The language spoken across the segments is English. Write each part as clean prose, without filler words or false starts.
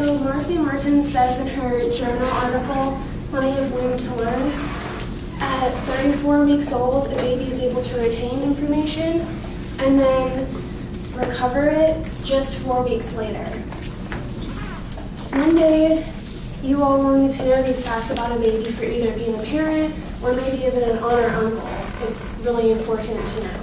So Marcy Martin says in her journal article, Plenty of Room to Learn, at 34 weeks old, a baby is able to retain information and then recover it just 4 weeks later. One day, you all will need to know these facts about a baby for either being a parent or maybe even an aunt or uncle. It's really important to know.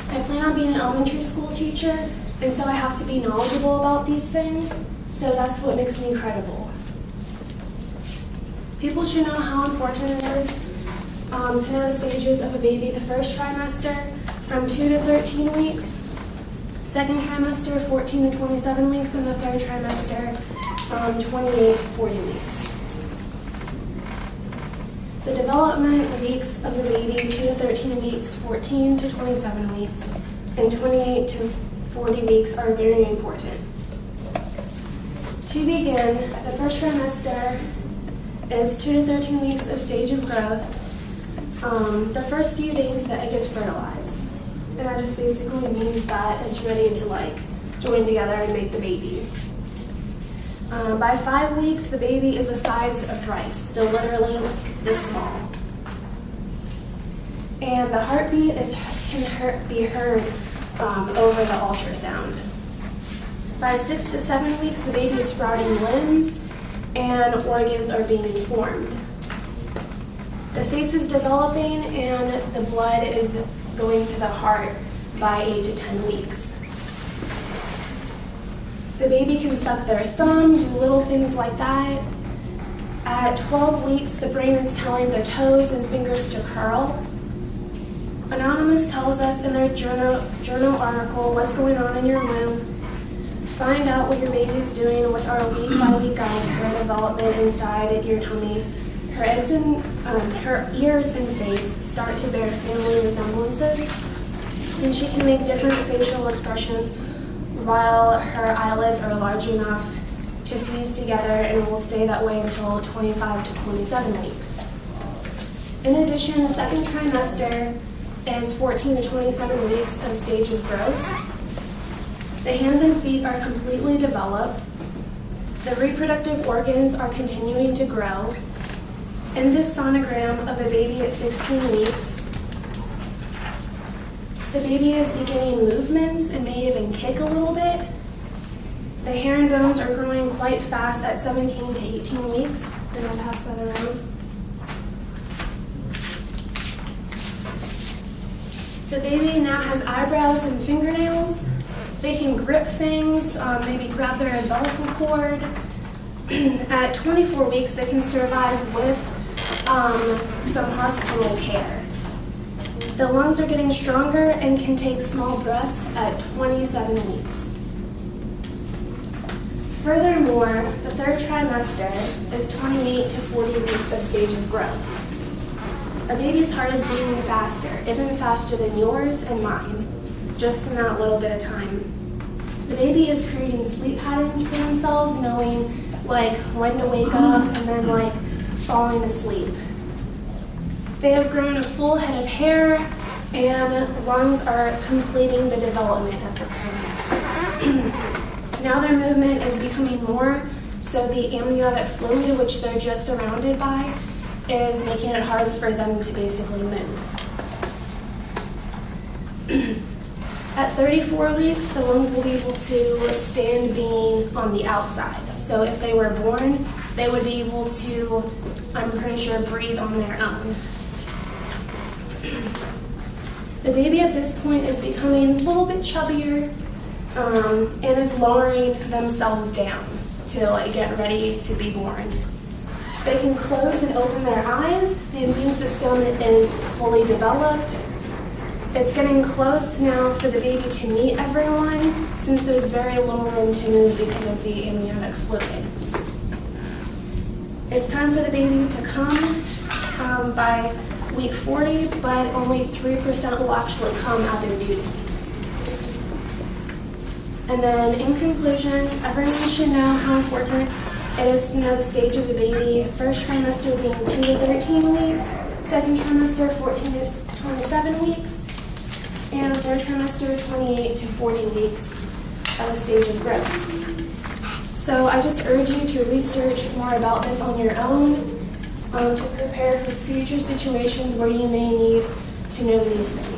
I plan on being an elementary school teacher, and so I have to be knowledgeable about these things, so that's what makes me credible. People should know how important it is to know the stages of a baby the first trimester from 2 to 13 weeks, second trimester 14 to 27 weeks, and the third trimester from 28 to 40 weeks. The development weeks of the baby, 2 to 13 weeks, 14 to 27 weeks, and 28 to 40 weeks are very important. To begin, the first trimester is 2 to 13 weeks of stage of growth. The first few days the egg is fertilized, and that just basically means that it's ready to join together and make the baby. By 5 weeks, the baby is the size of rice, so literally this small. And the heartbeat can be heard over the ultrasound. By 6 to 7 weeks, the baby is sprouting limbs and organs are being formed. The face is developing and the blood is going to the heart by 8 to 10 weeks. The baby can suck their thumb, do little things like that. At 12 weeks, the brain is telling their toes and fingers to curl. Anonymous tells us in their journal article what's going on in your womb. Find out what your baby is doing with our week-by-week guide to her development inside your tummy. Her eggs and her ears and face start to bear family resemblances, and she can make different facial expressions while her eyelids are large enough to fuse together and will stay that way until 25 to 27 weeks. In addition, the second trimester is 14 to 27 weeks of stage of growth. The hands and feet are completely developed. The reproductive organs are continuing to grow. In this sonogram of a baby at 16 weeks, the baby is beginning movements and may even kick a little bit. The hair and bones are growing quite fast at 17 to 18 weeks, and I'll pass that around. The baby now has eyebrows and fingernails. They can grip things, maybe grab their umbilical cord. At 24 weeks, they can survive with some hospital care. The lungs are getting stronger and can take small breaths at 27 weeks. Furthermore, the third trimester is 28 to 40 weeks of stage of growth. A baby's heart is beating faster, even faster than yours and mine, just in that little bit of time. The baby is creating sleep patterns for themselves, knowing when to wake up and then falling asleep. They have grown a full head of hair, and lungs are completing the development at this point. Now their movement is becoming more, so the amniotic fluid, which they're just surrounded by, is making it hard for them to basically move. At 34 weeks, the lungs will be able to stand being on the outside. So if they were born, they would be able to, I'm pretty sure, breathe on their own. The baby at this point is becoming a little bit chubbier and is lowering themselves down to get ready to be born. They can close and open their eyes. The immune system is fully developed. It's getting close now for the baby to meet everyone, since there's very little room to move because of the amniotic fluid. It's time for the baby to come by week 40, but only 3% will actually come at their due date. And then in conclusion, everyone should know how important it is to know the stage of the baby. First trimester being 2 to 13 weeks, second trimester 14 to 27 weeks, and third trimester 28 to 40 weeks of the stage of growth. So I just urge you to research more about this on your own, to prepare for future situations where you may need to know these things.